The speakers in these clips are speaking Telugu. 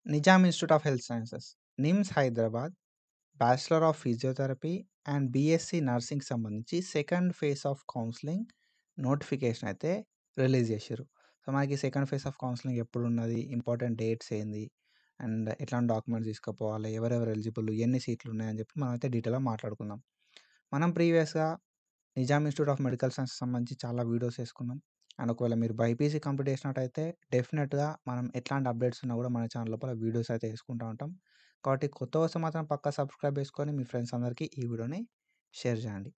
Nizam institute of health sciences, NIMS Hyderabad, bachelor of physiotherapy and BSc నర్సింగ్‌కి సంబంధించి second phase of counselling notification అయితే రిలీజ్ చేసిర్రు. సో, మనకి సెకండ్ ఫేజ్ ఆఫ్ కౌన్సెలింగ్ ఎప్పుడున్నది? ఇంపార్టెంట్ డేట్స్ ఏంది? అండ్ ఎట్లాంటి డాక్యుమెంట్స్ తీసుకుపోవాలి? ఎవరెవరు ఎలిజిబుల్? ఎన్ని సీట్లు ఉన్నాయని చెప్పి మనమైతే డీటెయిల్‌గా మాట్లాడుకుందాం. మనం ప్రీవియస్‌గా Nizam institute of medical sciences సంబంధించి చాలా వీడియోస్ చేసుకున్నాం. అండ్ ఒకవేళ మీరు బైపీసీ కంప్లీట్ చేసినట్టయితే డెఫినెట్‌గా మనం ఎట్లాంటి అప్డేట్స్ ఉన్నా కూడా మన ఛానల్ లోపల వీడియోస్ అయితే చేసుకుంటా ఉంటాం. కాబట్టి కొత్త వస్తే మాత్రం పక్కా సబ్స్క్రైబ్ చేసుకొని మీ ఫ్రెండ్స్ అందరికీ ఈ వీడియోని షేర్ చేయండి.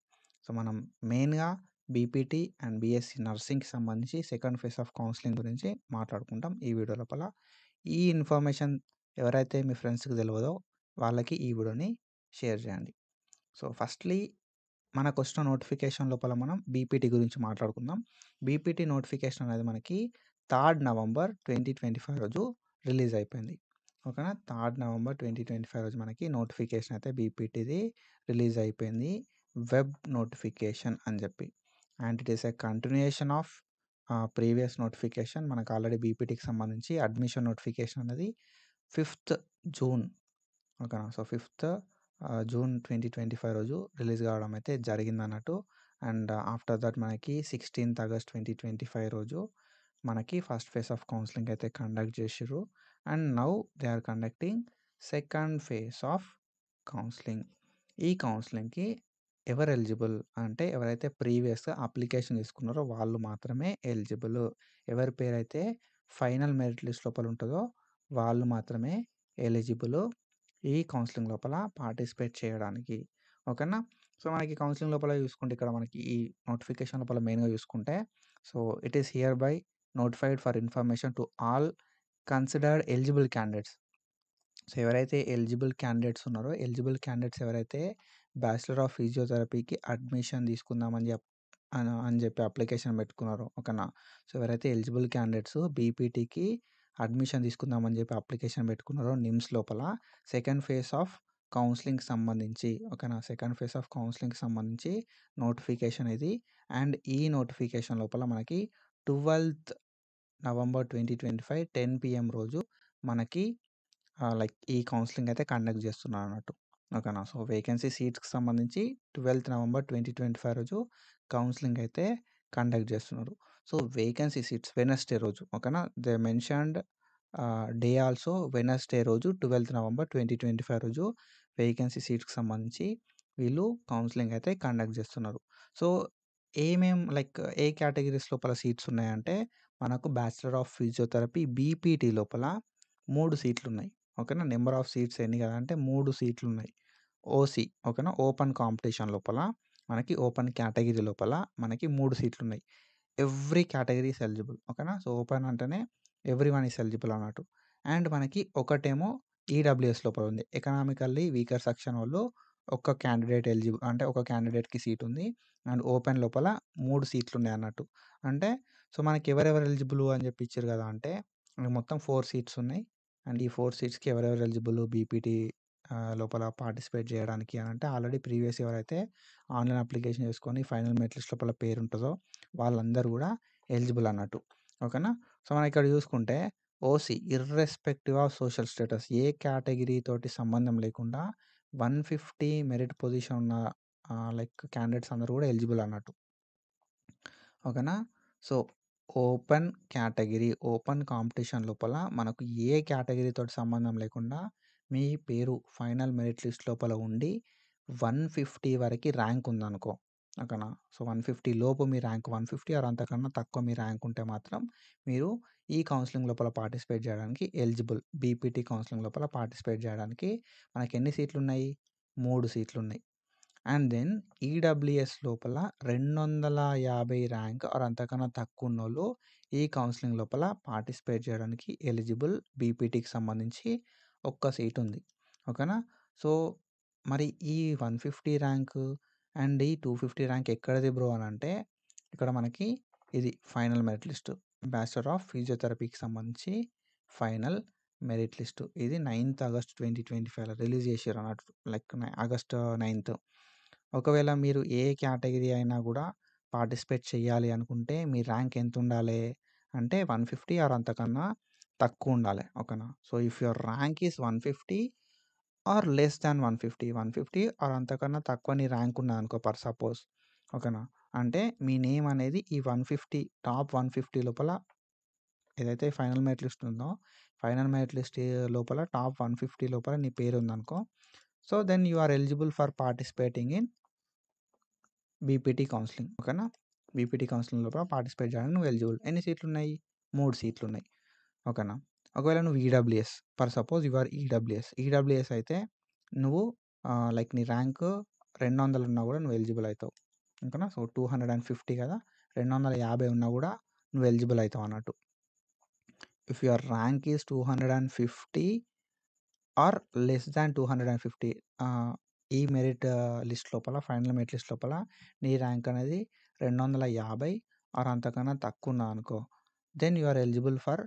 సో, మనం మెయిన్‌గా బీపీటీ అండ్ బీఎస్సీ నర్సింగ్‌కి సంబంధించి సెకండ్ ఫేజ్ ఆఫ్ కౌన్సెలింగ్ గురించి మాట్లాడుకుంటాం ఈ వీడియో లోపల. ఈ ఇన్ఫర్మేషన్ ఎవరైతే మీ ఫ్రెండ్స్‌కి తెలవదో వాళ్ళకి ఈ వీడియోని షేర్ చేయండి. సో, ఫస్ట్‌లీ మనకొచ్చిన నోటిఫికేషన్ లోపల మనం బీపీటీ గురించి మాట్లాడుకుందాం. బీపీటీ నోటిఫికేషన్ అనేది మనకి 3 నవంబర్ 2025 రోజు రిలీజ్ అయిపోయింది. ఓకేనా? 3 నవంబర్ 2025 రోజు మనకి నోటిఫికేషన్ అయితే బీపీటీది రిలీజ్ అయిపోయింది. వెబ్ నోటిఫికేషన్ అని చెప్పి. And it is a continuation of previous notification. మనకు ఆల్రెడీ బీపీటీకి సంబంధించి అడ్మిషన్ నోటిఫికేషన్ అనేది 5థ్ జూన్, ఓకేనా? సో, 5థ్ జూన్ 2025 రోజు రిలీజ్ కావడం అయితే జరిగిందన్నట్టు. అండ్ ఆఫ్టర్ దట్ మనకి 16థ్ ఆగస్ట్ 2025 రోజు మనకి ఫస్ట్ ఫేజ్ ఆఫ్ కౌన్సెలింగ్ అయితే కండక్ట్ చేసిర్రు. And now they are conducting second phase of counselling. ఈ కౌన్సెలింగ్‌కి ఎవరు ఎలిజిబుల్ అంటే ఎవరైతే ప్రీవియస్‌గా అప్లికేషన్ తీసుకున్నారో వాళ్ళు మాత్రమే ఎలిజిబుల్. ఎవరి పేరైతే ఫైనల్ మెరిట్ లిస్ట్ లోపల ఉంటదో వాళ్ళు మాత్రమే ఎలిజిబుల్ ఈ కౌన్సెలింగ్ లోపల పార్టిసిపేట్ చేయడానికి. ఓకేనా? సో, మనకి కౌన్సెలింగ్ లోపల చూసుకుంటే ఇక్కడ మనకి ఈ నోటిఫికేషన్ లోపల మెయిన్‌గా చూసుకుంటే, so, it is here by notified for information to all considered eligible candidates. So, ఎవరైతే ఎలిజిబుల్ క్యాండిడేట్స్ ఉన్నారో, ఎలిజిబుల్ క్యాండిడేట్స్ ఎవరైతే బ్యాచిలర్ ఆఫ్ ఫిజియోథెరపీకి అడ్మిషన్ తీసుకుందామని అని చెప్పి అప్లికేషన్ పెట్టుకున్నారో, ఓకేనా? సో, ఎవరైతే ఎలిజిబుల్ క్యాండిడేట్స్ బీపీటీకి అడ్మిషన్ తీసుకుందామని చెప్పి అప్లికేషన్ పెట్టుకున్నారో నిమ్స్ లోపల సెకండ్ ఫేజ్ ఆఫ్ కౌన్సెలింగ్‌కి సంబంధించి, ఓకేనా? సెకండ్ ఫేజ్ ఆఫ్ కౌన్సెలింగ్‌కి సంబంధించి నోటిఫికేషన్ ఇది. అండ్ ఈ నోటిఫికేషన్ లోపల మనకి 12థ్ నవంబర్ 2025 10 పీఎం రోజు మనకి లైక్ ఈ కౌన్సెలింగ్ అయితే కండక్ట్ చేస్తున్నారన్నట్టు. ఓకేనా? సో, వేకెన్సీ సీట్స్‌కి సంబంధించి 12థ్ నవంబర్ 2025 రోజు కౌన్సెలింగ్ అయితే కండక్ట్ చేస్తున్నారు. సో, వేకెన్సీ సీట్స్ వెడ్నెస్‌డే రోజు, ఓకేనా? They mentioned day also Wednesday రోజు 12థ్ నవంబర్ 2025 రోజు వేకెన్సీ సీట్స్‌కి సంబంధించి వీళ్ళు కౌన్సెలింగ్ అయితే కండక్ట్ చేస్తున్నారు. సో, లైక్ ఏ కేటగిరీస్ లోపల సీట్స్ ఉన్నాయంటే మనకు బ్యాచిలర్ ఆఫ్ ఫిజియోథెరపీ బీపీటీ లోపల 3 సీట్లున్నాయి. ఓకేనా? నంబర్ ఆఫ్ సీట్స్ ఎన్ని కదా అంటే 3 సీట్లున్నాయి. ఓసీ, ఓకేనా? ఓపెన్ కాంపిటీషన్ లోపల మనకి ఓపెన్ కేటగిరీ లోపల మనకి 3 సీట్లున్నాయి. ఎవ్రీ కేటగిరీ ఈస్ ఎలిజిబుల్, ఓకేనా? సో, ఓపెన్ అంటేనే ఎవ్రీవన్ ఈస్ ఎలిజిబుల్ అన్నట్టు. అండ్ మనకి ఒకటేమో ఈడబ్ల్యూఎస్ లోపల ఉంది. ఎకనామికల్లీ వీకర్ సెక్షన్ వాళ్ళు ఒక్క క్యాండిడేట్ ఎలిజిబుల్ అంటే ఒక క్యాండిడేట్‌కి సీట్ ఉంది. అండ్ ఓపెన్ లోపల 3 సీట్లున్నాయి అన్నట్టు. అంటే సో, మనకి ఎవరెవరు ఎలిజిబుల్ అని చెప్పి ఇచ్చిర్రు కదా అంటే మనకు మొత్తం 4 సీట్స్ ఉన్నాయి. అండ్ ఈ 4 సీట్స్‌కి ఎవరెవరు ఎలిజిబుల్ బీపీటీ లోపల పార్టిసిపేట్ చేయడానికి అని అంటే ఆల్రెడీ ప్రీవియస్ ఎవరైతే ఆన్‌లైన్ అప్లికేషన్ చేసుకొని ఫైనల్ మెరిట్ లిస్ట్ లోపల పేరుంటదో వాళ్ళందరూ గూడా ఎలిజిబుల్ అన్నట్టు. ఓకేనా? సో, మనం ఇక్కడ చూసుకుంటే OC irrespective of social status A category తోటి సంబంధం లేకుండా 150 మెరిట్ పొజిషన్ ఉన్న లైక్ క్యాండిడేట్స్ అందరూ గూడా ఎలిజిబుల్ అన్నట్టు. ఓకేనా? So, open category, open competition లోపల మనకు ఏ కేటగిరీ తోటి సంబంధం లేకుండా మీ పేరు ఫైనల్ మెరిట్ లిస్ట్ లోపల ఉండి 150 వరకి ర్యాంక్ ఉందనుకో, ఓకేనా? సో, 150 లోపు మీ ర్యాంక్ 150 ఆర్ అంతకన్నా తక్కువ మీ ర్యాంక్ ఉంటే మాత్రం మీరు ఈ కౌన్సెలింగ్ లోపల పార్టిసిపేట్ చేయడానికి ఎలిజిబుల్. బీపీటీ కౌన్సెలింగ్ లోపల పార్టిసిపేట్ చేయడానికి మనకెన్ని సీట్లున్నాయి? 3 సీట్లున్నాయి. అండ్ దెన్ ఈడబ్ల్యూఎస్ లోపల 250 ర్యాంక్ ఆర్ అంతకన్నా తక్కువున్నోళ్ళు ఈ కౌన్సెలింగ్ లోపల పార్టిసిపేట్ చేయడానికి ఎలిజిబుల్. బీపీటీకి సంబంధించి ఒక్క సీట్ ఉంది. ఓకేనా? సో, మరి ఈ 150 ర్యాంకు అండ్ ఈ 250 ర్యాంక్ ఎక్కడిది బ్రో అనంటే ఇక్కడ మనకి ఇది final merit list. Bachelor of ఫిజియోథెరపీకి సంబంధించి ఫైనల్ మెరిట్ లిస్ట్. ఇది 9థ్ ఆగస్ట్ 2025లో రిలీజ్ చేసిర్రన్నట్టు. లైక్ ఆగస్ట్ 9థ్. ఒకవేళ మీరు ఏ కేటగిరీ అయినా గూడా పార్టిసిపేట్ చేయాలి అనుకుంటే మీ ర్యాంక్ ఎంతుండాలే అంటే 150 ఆర్ అంతకన్నా తక్కువ ఉండాలి. ఓకేనా. So, if your rank is 150 or less than 150 or అంతకన్నా తక్కువ నీ ర్యాంక్ ఉన్నదనుకో ఫర్ సపోజ్. ఓకేనా. అంటే మీ నేమ్ అనేది ఈ 150 టాప్ 150 లోపల ఏదైతే ఫైనల్ మెరిట్ లిస్ట్ ఉందో, ఫైనల్ మెరిట్ లిస్ట్ లోపల టాప్ 150 లోపల నీ పేరుందనుకో, so, then you are eligible for participating in BPT counselling. ఓకేనా. బీపీటీ కౌన్సెలింగ్ లోపల పార్టిసిపేట్ చేయడానికి నువ్వు ఎలిజిబుల్. ఎన్ని సీట్లున్నాయి? 3 సీట్లున్నాయి. ఓకేనా. ఒకవేళ నువ్వు EWS for suppose you are EWS అయితే నువ్వు లైక్ నీ ర్యాంక్ 200 ఉన్నా కూడా నువ్వు ఎలిజిబుల్ అవుతావు. ఓకేనా. సో, 250 కదా, 250 ఉన్నా కూడా నువ్వు ఎలిజిబుల్ అవుతావు అన్నట్టు. If your rank is 250 or less than 250 ఈ మెరిట్ లిస్ట్ లోపల, ఫైనల్ మెరిట్ లిస్ట్ లోపల నీ ర్యాంక్ అనేది 250 ఆర్ అంతకన్నా తక్కువ ఉన్నదనుకో, then you are eligible for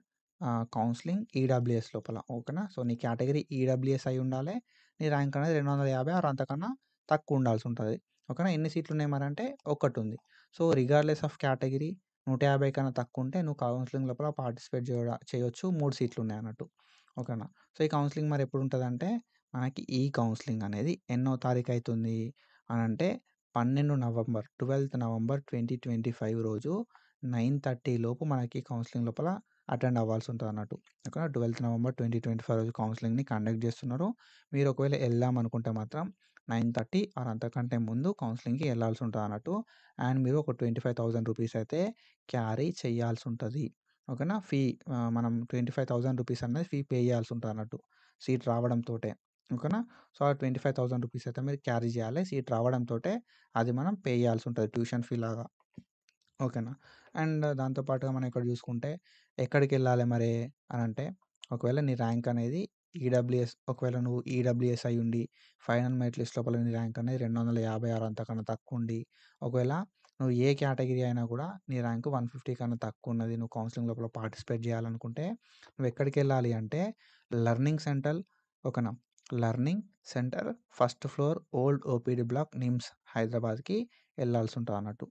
counselling EWS లోపల. ఓకేనా. సో, నీ కేటగిరీ ఈడబ్ల్యూఎస్ అయి ఉండాలి. నీ ర్యాంక్ అనేది 250 ఆర్ అంతకన్నా తక్కువ ఉండాల్సి ఉంటుంది. ఓకేనా. ఎన్ని సీట్లు ఉన్నాయి మరి అంటే ఒకటి ఉంది. సో, రిగార్డ్లెస్ ఆఫ్ కేటగిరీ 150 కన్నా తక్కువ ఉంటే నువ్వు కౌన్సెలింగ్ లోపల పార్టిసిపేట్ చేయొచ్చు. 3 సీట్లు ఉన్నాయి అన్నట్టు. ఓకేనా. సో, ఈ కౌన్సెలింగ్ మరి ఎప్పుడు ఉంటుందంటే, మనకి ఈ కౌన్సెలింగ్ అనేది ఎన్నో తారీఖు అవుతుంది అని అంటే 12 నవంబర్ 12th నవంబర్ 2025 రోజు 9:30 లోపు మనకి కౌన్సెలింగ్ లోపల అటెండ్ అవ్వాల్సి ఉంటుంది అన్నట్టు. ఓకేనా. 12th నవంబర్ 2025 రోజు కౌన్సెలింగ్ని కండక్ట్ చేస్తున్నారు. మీరు ఒకవేళ వెళ్దాం అనుకుంటే మాత్రం 9:30 ఆర్ అంతకంటే ముందు కౌన్సెలింగ్కి వెళ్ళాల్సి ఉంటుంది అన్నట్టు. అండ్ మీరు ఒక 25,000 రూపీస్ అయితే క్యారీ చేయాల్సి ఉంటుంది. ఓకేనా. మనం 25,000 రూపీస్ అనేది ఫీ పే చేయాల్సి ఉంటుంది అన్నట్టు సీట్ రావడంతోటే. ఓకేనా. సో, ఆ 25,000 రూపీస్ అయితే మీరు క్యారీ చేయాలి. సీట్ రావడంతోటే అది మనం పే చేయాల్సి ఉంటుంది ట్యూషన్ ఫీ లాగా. ఓకేనా. అండ్ దాంతో పాటుగా మనం ఇక్కడ చూసుకుంటే ఎక్కడికెళ్ళాలి మరి అనంటే, ఒకవేళ నీ ర్యాంక్ అనేది ఒకవేళ నువ్వు ఈడబ్ల్యూఎస్ అయ్యుండి, ఫైనల్ మెరిట్ లిస్ట్ లోపల నీ ర్యాంక్ అనేది 256 అంతకన్నా తక్కువుండి, ఒకవేళ నువ్వు ఏ కేటగిరీ అయినా కూడా నీ ర్యాంక్ 150 కన్నా తక్కువున్నది, నువ్వు కౌన్సెలింగ్ లోపల పార్టిసిపేట్ చేయాలనుకుంటే, నువ్వెక్కడికెళ్ళాలి అంటే లెర్నింగ్ సెంటర్. ఓకేనా. Learning centre first floor old OPD block NIMS హైదరాబాద్‌కి ఎళ్ళాల్సి ఉంటదన్నట్టు.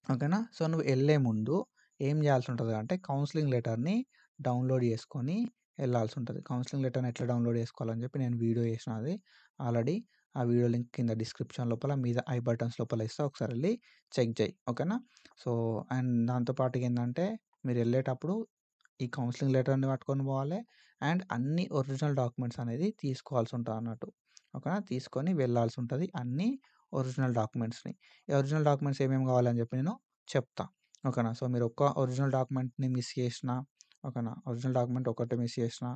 ఓకేనా. సో, నువ్వు ఎళ్ళే ముందు ఏం చేయాల్సి ఉంటది అంటే కౌన్సెలింగ్ లెటర్‌ని డౌన్‌లోడ్ చేసుకొని ఎళ్ళాల్సి ఉంటది. కౌన్సెలింగ్ లెటర్‌ని ఎట్లా డౌన్‌లోడ్ చేసుకోవాలని చెప్పి నేను వీడియో చేసిన అది ఆల్రెడీ. ఆ వీడియో లింక్ కింద డిస్క్రిప్షన్ లోపల మీద ఐ బటన్స్ లోపల ఇస్తా, ఒకసారి ఎళ్లి చెక్ చేయి. ఓకేనా. సో, అండ్ దాంతో పాటుగా ఏందంటే మీరెళ్ళేటప్పుడు ఈ కౌన్సెలింగ్ లెటర్‌ని పట్టుకొని పోవాలి. అండ్ అన్ని ఒరిజినల్ డాక్యుమెంట్స్ అనేది తీసుకోవాల్సి ఉంటదన్నట్టు. ఓకేనా. తీసుకొని వెళ్ళాల్సి ఉంటది. అన్ని ఒరిజినల్ డాక్యుమెంట్స్‌ని. ఈ ఒరిజినల్ డాక్యుమెంట్స్ ఏమేమి కావాలని చెప్పి నేను చెప్తా. ఓకేనా. సో, మీరు ఒక్క ఒరిజినల్ డాక్యుమెంట్‌ని మిస్ చేసినా, ఓకేనా, ఒరిజినల్ డాక్యుమెంట్ ఒకటి మిస్ చేసినా,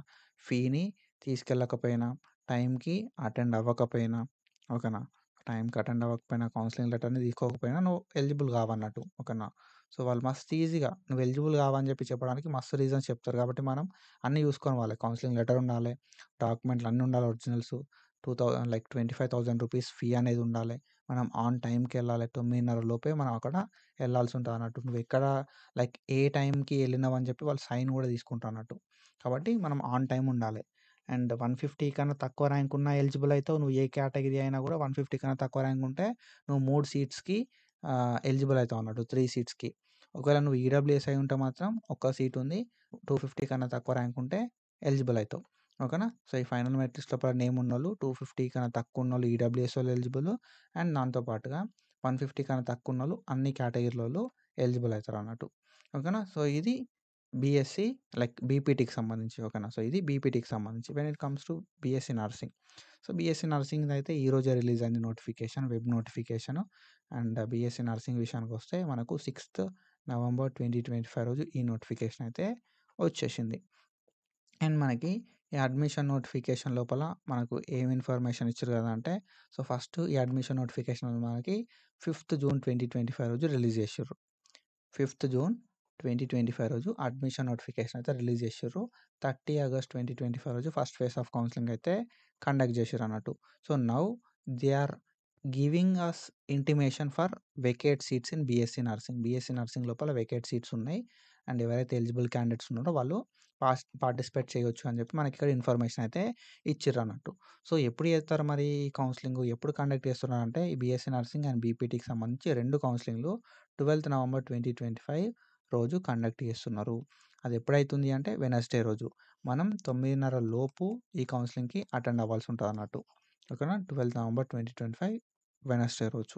ఫీని తీసుకెళ్ళకపోయినా, టైంకి అటెండ్ అవ్వకపోయినా, ఓకేనా, టైంకి అటెండ్ అవ్వకపోయినా, కౌన్సెలింగ్ లెటర్‌ని తీసుకోకపోయినా నువ్వు ఎలిజిబుల్ కావన్నట్టు. ఓకేనా. సో, వాళ్ళు మస్తు ఈజీగా నువ్వు ఎలిజిబుల్ కావని చెప్పి చెప్పడానికి మస్తు రీజన్స్ చెప్తారు. కాబట్టి మనం అన్నీ చూసుకొని పోవాలి. కౌన్సెలింగ్ లెటర్ ఉండాలి, డాక్యుమెంట్లు అన్నీ ఉండాలి ఒరిజినల్స్. 2000 లైక్ 25,000 రూపీస్ ఫీ అనేది ఉండాలి. మనం ఆన్ టైంకెళ్ళాలి. 9:30 లోపే మనం అక్కడ ఎళ్ళాల్సి ఉంటదన్నట్టు. నువ్వెక్కడ లైక్ ఏ టైంకి ఎళ్ళినావని చెప్పి వాళ్ళు సైన్ గూడా తీసుకుంటారన్నట్టు. కాబట్టి మనం ఆన్ టైమ్ ఉండాలి. అండ్ 150 కన్నా తక్కువ ర్యాంక్ ఉన్నా ఎలిజిబుల్ అయితావు. నువ్వు ఏ కేటగిరీ అయినా గూడా 150 కన్నా తక్కువ ర్యాంక్ ఉంటే నువ్వు 3 సీట్స్‌కి ఎలిజిబుల్ అయితావు అన్నట్టు. 3 సీట్స్‌కి. ఒకవేళ నువ్వు ఈడబ్ల్యూఎస్ అయి ఉంటే మాత్రం ఒక్క సీట్ ఉంది. 250 కన్నా తక్కువ ర్యాంక్ ఉంటే ఎలిజిబుల్ అయితావు. ఓకేనా. సో, ఈ ఫైనల్ మెరిట్ లిస్ట్ లోపల నేమ్ ఉన్నోళ్ళు 250 కన్నా తక్కువ ఉన్నోళ్ళు ఈడబ్ల్యూఎస్ వాళ్ళు ఎలిజిబుల్. అండ్ దాంతో పాటుగా 150 కన్నా తక్కువ ఉన్నోళ్ళు అన్ని కేటగిరీలోళ్ళు ఎలిజిబుల్ అయితారన్నట్టు. ఓకేనా. సో, ఇది బీఎస్సీ లైక్ బీపీటీకి సంబంధించి. ఓకేనా. సో, ఇది బీపీటీకి సంబంధించి. When it comes to BSc nursing. So, BSc నర్సింగ్‌దయితే ఈరోజే రిలీజ్ అయింది notification, web notification. And BSc nursing విషయానికొస్తే మనకు 6th నవంబర్ 2025 రోజు ఈ నోటిఫికేషన్ అయితే వచ్చేసింది. అండ్ మనకి ఈ అడ్మిషన్ నోటిఫికేషన్ లోపల మనకు ఏం ఇన్ఫర్మేషన్ ఇచ్చిర్రు కదా అంటే, సో, ఫస్ట్ ఈ అడ్మిషన్ నోటిఫికేషన్ మనకి 5th జూన్ 2025 రోజు రిలీజ్ చేసిర్రు. 5th జూన్ 2025 రోజు అడ్మిషన్ నోటిఫికేషన్ అయితే రిలీజ్ చేసిర్రు. 30 ఆగస్ట్ 2025 రోజు ఫస్ట్ ఫేజ్ ఆఫ్ కౌన్సెలింగ్ అయితే కండక్ట్ చేసిర్రన్నట్టు. So, now they are giving us intimation for vacate seats in BSc nursing. BSc nursing లోపల వేకేట్ సీట్స్ ఉన్నాయి. అండ్ ఎవరైతే ఎలిజిబుల్ క్యాండిడేట్స్ ఉన్నారో వాళ్ళు పార్టిసిపేట్ చేయొచ్చు అని చెప్పి మనకి ఇక్కడ ఇన్ఫర్మేషన్ అయితే ఇచ్చిర్రన్నట్టు. సో, ఎప్పుడు చేస్తారు మరి ఈ కౌన్సెలింగ్? ఎప్పుడు కండక్ట్ చేస్తున్నారంటే ఈ బీఎస్సీ నర్సింగ్ అండ్ బీపీటీకి సంబంధించి 2 కౌన్సెలింగ్‌లు 12th నవంబర్ 2025 రోజు కండక్ట్ చేస్తున్నారు. అది ఎప్పుడైతుంది అంటే వెనస్డే రోజు. మనం 9:30 లోపు ఈ కౌన్సెలింగ్‌కి అటెండ్ అవ్వాల్సి ఉంటదన్నట్టు. ఓకేనా? 12 నవంబర్ 2025 వెనస్డే రోజు.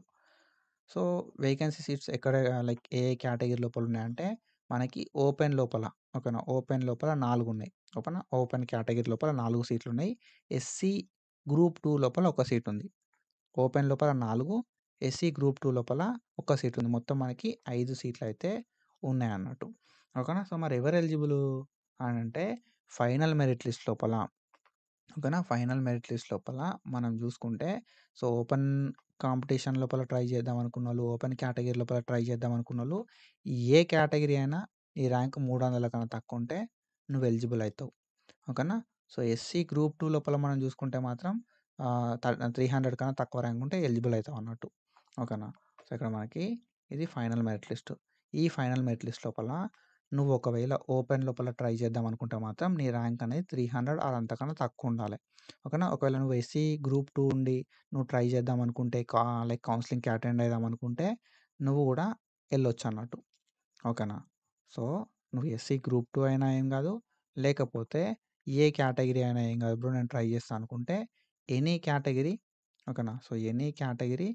సో, వేకెన్సీ సీట్స్ ఎక్కడ లైక్ ఏ కేటగిరీ లోపల ఉన్నాయంటే మనకి ఓపెన్ లోపల ఓకేనా? ఓపెన్ లోపల 4 ఉన్నాయి. ఓకేనా? ఓపెన్ కేటగిరీ లోపల 4 సీట్లున్నాయి. ఎస్సీ గ్రూప్ 2 లోపల ఒక సీట్ ఉంది. ఓపెన్ లోపల 4, ఎస్సీ గ్రూప్ 2 లోపల ఒక సీట్ ఉంది. మొత్తం మనకి 5 సీట్లయితే ఉన్నాయన్నట్టు. ఓకేనా? సో, మరి ఎవరు ఎలిజిబులు అనంటే ఫైనల్ మెరిట్ లిస్ట్ లోపల ఓకేనా? ఫైనల్ మెరిట్ లిస్ట్ లోపల మనం జూసుకుంటే సో, ఓపెన్ కాంపిటీషన్ లోపల ట్రై చేద్దాం అనుకున్నోళ్ళు, ఓపెన్ కేటగిరీ లోపల ట్రై చేద్దాం అనుకున్నోళ్ళు ఏ కేటగిరీ అయినా నీ ర్యాంక్ 300 కన్నా తక్కువుంటే నువ్వు ఎలిజిబుల్ అయితావు. ఓకేనా? సో, ఎస్సీ గ్రూప్ 2 లోపల మనం జూసుకుంటే మాత్రం 300 కన్నా తక్కువ ర్యాంక్ ఉంటే ఎలిజిబుల్ అయితావు అన్నట్టు. ఓకేనా? సో, ఇక్కడ మనకి ఇది ఫైనల్ మెరిట్ లిస్ట్. ఈ ఫైనల్ మెరిట్ లిస్ట్ లోపల నువ్వు ఒకవేళ ఓపెన్ లోపల ట్రై చేద్దాం అనుకుంటే మాత్రం నీ ర్యాంక్ అనేది 300 ఆర్ అంతకన్నా తక్కువుండాలి. ఓకేనా? ఒకవేళ నువ్వు ఎస్సీ గ్రూప్ 2 ఉండి నువ్వు ట్రై చేద్దాం అనుకుంటే లైక్ కౌన్సెలింగ్‌కి అటెండ్ అయిదాం అనుకుంటే నువ్వు గూడా ఎళ్ళొచ్చన్నట్టు. ఓకేనా? సో, నువ్వు ఎస్సీ గ్రూప్ 2 అయినా ఏం గాదు, లేకపోతే ఏ కేటగిరీ అయినా ఏం గాదు బ్రో నేను ట్రై చేస్తా అనుకుంటే ఎనీ కేటగిరీ ఓకేనా? సో, ఎనీ కేటగిరీ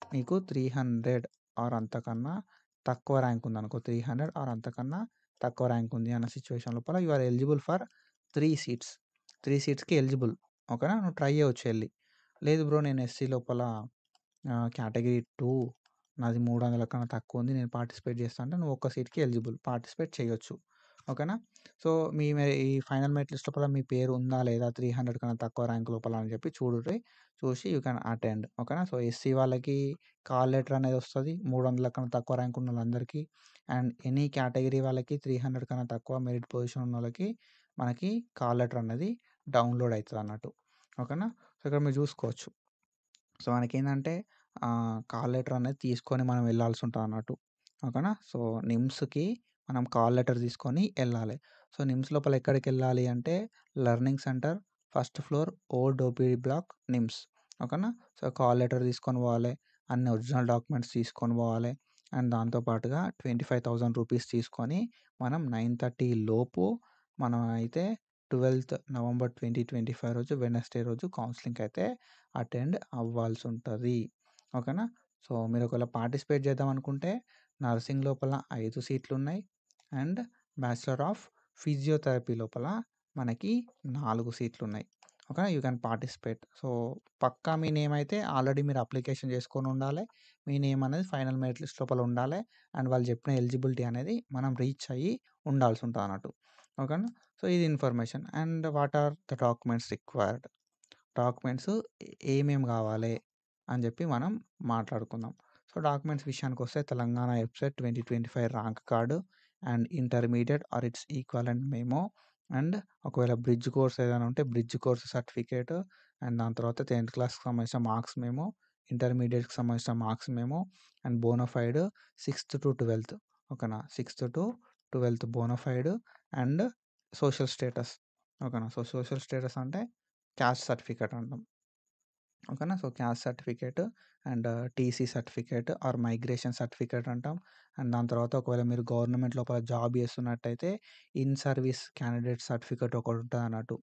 నీకు 300 ఆర్ అంతకన్నా తక్కువ ర్యాంక్ ఉందనుకో 300 ఆర్ అంతకన్నా తక్కువ ర్యాంక్ ఉంది అన్న సిట్యుయేషన్ లోపల you are eligible for 3 seats. 3 సీట్స్‌కి ఎలిజిబుల్. ఓకేనా? నువ్వు ట్రై చేయొచ్చు ఎళ్లి. లేదు బ్రో నేను ఎస్సీ లోపల కేటగిరీ 2 నాది 300 కన్నా తక్కువుంది. నేను పార్టిసిపేట్ చేస్తా అంటే నువ్వు ఒక్క సీట్‌కి ఎలిజిబుల్. పార్టిసిపేట్ చేయొచ్చు. ఓకేనా? సో, ఈ ఫైనల్ మెరిట్ లిస్ట్ లోపల మీ పేరు ఉందా లేదా 300 కన్నా తక్కువ ర్యాంక్ లోపల అని చెప్పి చూడుర్రి. చూసి యూ కెన్ అటెండ్. ఓకేనా? సో, ఎస్సీ వాళ్ళకి కాల్ లెటర్ అనేది వస్తది. 300 కన్నా తక్కువ ర్యాంక్ ఉన్నోళ్ళందరికీ. అండ్ ఎనీ కేటగిరీ వాళ్ళకి 300 కన్నా తక్కువ మెరిట్ పొజిషన్ ఉన్నోళ్ళకి మనకి కాల్ లెటర్ అనేది డౌన్‌లోడ్ అయితదన్నట్టు. ఓకేనా? సో, ఇక్కడ మీరు చూసుకోవచ్చు. సో, మనకేందంటే కాల్ లెటర్ అనేది తీసుకొని మనం వెళ్ళాల్సి ఉంటదన్నట్టు. ఓకేనా? సో, నిమ్స్‌కి మనం కాల్ లెటర్ తీసుకొని ఎళ్ళాలి. సో, నిమ్స్ లోపల ఎక్కడికెళ్ళాలి అంటే learning centre first floor old OPD block NIMS. ఓకేనా? సో, కాల్ లెటర్ తీసుకొని పోవాలి. అన్ని ఒరిజినల్ డాక్యుమెంట్స్ తీసుకొని పోవాలి. అండ్ దాంతో పాటుగా 25,000 రూపీస్ తీసుకొని మనం 9:30 లోపు మనం అయితే 12థ్ నవంబర్ 2025 రోజు వెడ్నెస్‌డే రోజు కౌన్సెలింగ్‌కయితే అటెండ్ అవ్వాల్సుంటది. ఓకేనా? సో, మీరు ఒకవేళ పార్టిసిపేట్ చేద్దాం అనుకుంటే నర్సింగ్ లోపల 5 సీట్లున్నాయి. అండ్ బ్యాచిలర్ ఆఫ్ ఫిజియోథెరపీ లోపల మనకి 4 సీట్లున్నాయి. ఓకేనా? You can participate. సో, పక్కా మీ నేమ్ అయితే ఆల్రెడీ మీరు అప్లికేషన్ చేసుకొని ఉండాలి. మీ నేమ్ అనేది ఫైనల్ మెరిట్ లిస్ట్ లోపల ఉండాలి. అండ్ వాళ్ళు చెప్పిన ఎలిజిబిలిటీ అనేది మనం రీచ్ అయ్యి ఉండాల్సి ఉంటదన్నట్టు. ఓకేనా? సో, ఇది information. And what are the documents required? Documents ఏమేమి కావాలి అని చెప్పి మనం మాట్లాడుకుందాం. సో, డాక్యుమెంట్స్ విషయానికొస్తే Telangana website 2025 rank card and intermediate or its equivalent memo and ఒకవేళ బ్రిడ్జ్ కోర్స్ ఏదైనా ఉంటే బ్రిడ్జ్ కోర్స్ సర్టిఫికేట్ అండ్ దాని తర్వాత 10థ్ క్లాస్‌కి సంబంధించిన మార్క్స్ మెమో, ఇంటర్మీడియేట్‌కి సంబంధించిన మార్క్స్ మెమో అండ్ బోనాఫైడ్ 6థ్-12థ్ ఓకేనా? 6థ్-12థ్ బోనాఫైడ్ అండ్ సోషల్ స్టేటస్ ఓకేనా? సో, సోషల్ స్టేటస్ అంటే క్యాస్ట్ సర్టిఫికేట్ అంటాం. ఓకేనా? So, caste certificate and TC certificate or migration certificate అంటాం. అండ్ దాని తర్వాత ఒకవేళ మీరు గవర్నమెంట్ లోపల జాబ్ చేస్తున్నట్టయితే ఇన్ సర్వీస్ క్యాండిడేట్ సర్టిఫికేట్ ఒకటి ఉంటదన్నట్టు.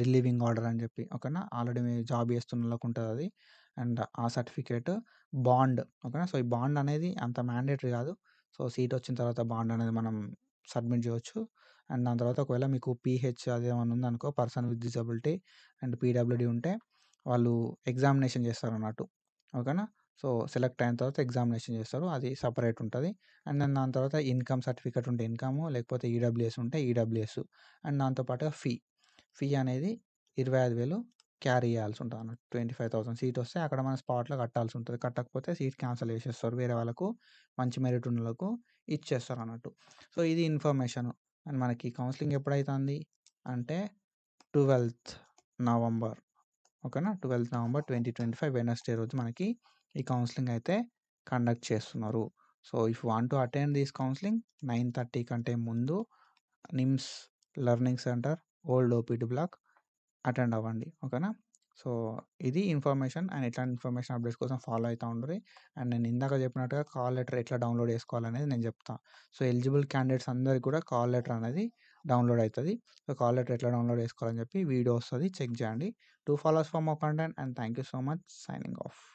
రిలీవింగ్ ఆర్డర్ అని చెప్పి ఓకేనా? ఆల్రెడీ మీరు జాబ్ చేస్తున్నోళ్ళకి ఉంటదది. అండ్ ఆ సర్టిఫికేట్, బాండ్ ఓకేనా? సో, ఈ బాండ్ అనేది అంత మ్యాండేటరీ కాదు. సో, సీట్ వచ్చిన తర్వాత బాండ్ అనేది మనం సబ్మిట్ చేయొచ్చు. అండ్ దాని తర్వాత ఒకవేళ మీకు పీహెచ్ అదేమన్నా ఉందనుకో person with disability and PWD ఉంటే వాళ్ళు ఎగ్జామినేషన్ చేస్తారన్నట్టు. ఓకేనా? సో, సెలెక్ట్ అయిన తర్వాత ఎగ్జామినేషన్ చేస్తారు. అది సెపరేట్ ఉంటది. అండ్ దెన్ దాని తర్వాత ఇన్‌కమ్ సర్టిఫికేట్ ఉంటే ఇన్‌కము, లేకపోతే ఈడబ్ల్యూఎస్ ఉంటే ఈడబ్ల్యూఎస్. అండ్ దాంతో పాటుగా ఫీ అనేది 25,000 క్యారీ చేయాల్సి ఉంటదన్నట్టు. 25,000 సీట్ వస్తే అక్కడ మనం స్పాట్‌లో కట్టాల్సి ఉంటది. కట్టకపోతే సీట్ క్యాన్సల్ చేసేస్తారు. వేరే వాళ్ళకు మంచి మెరిట్ ఉన్నోళ్ళకు ఇచ్చేస్తారన్నట్టు. సో, ఇది ఇన్ఫర్మేషన్. అండ్ మనకి కౌన్సెలింగ్ ఎప్పుడైతుంది అంటే 12థ్ నవంబర్ ఓకేనా? 12థ్ నవంబర్ 2025 వెడ్నెస్‌డే రోజు మనకి ఈ కౌన్సెలింగ్ అయితే కండక్ట్ చేస్తున్నారు. So, if you want to attend this counselling 9:30 కంటే ముందు NIMS learning centre old OPD block attend అవ్వండి. ఓకేనా? సో, ఇది ఇన్ఫర్మేషన్ అండ్ ఇట్లాంటి ఇన్ఫర్మేషన్ అప్డేట్స్ కోసం ఫాలో అయితా ఉండుర్రి. అండ్ నేను ఇందాక చెప్పినట్టుగా కాల్ లెటర్ ఎట్లా డౌన్‌లోడ్ చేసుకోవాలనేది నేను చెప్తా. సో, ఎలిజిబుల్ క్యాండిడేట్స్ అందరికి కూడా కాల్ లెటర్ అనేది డౌన్‌లోడ్ అయితది. సో, కాల్ లెటర్ ఎట్లా డౌన్‌లోడ్ చేసుకోవాలని చెప్పి వీడియో వస్తది. చెక్ చేయండి. Do follow us for more content and thank you so much. Signing of.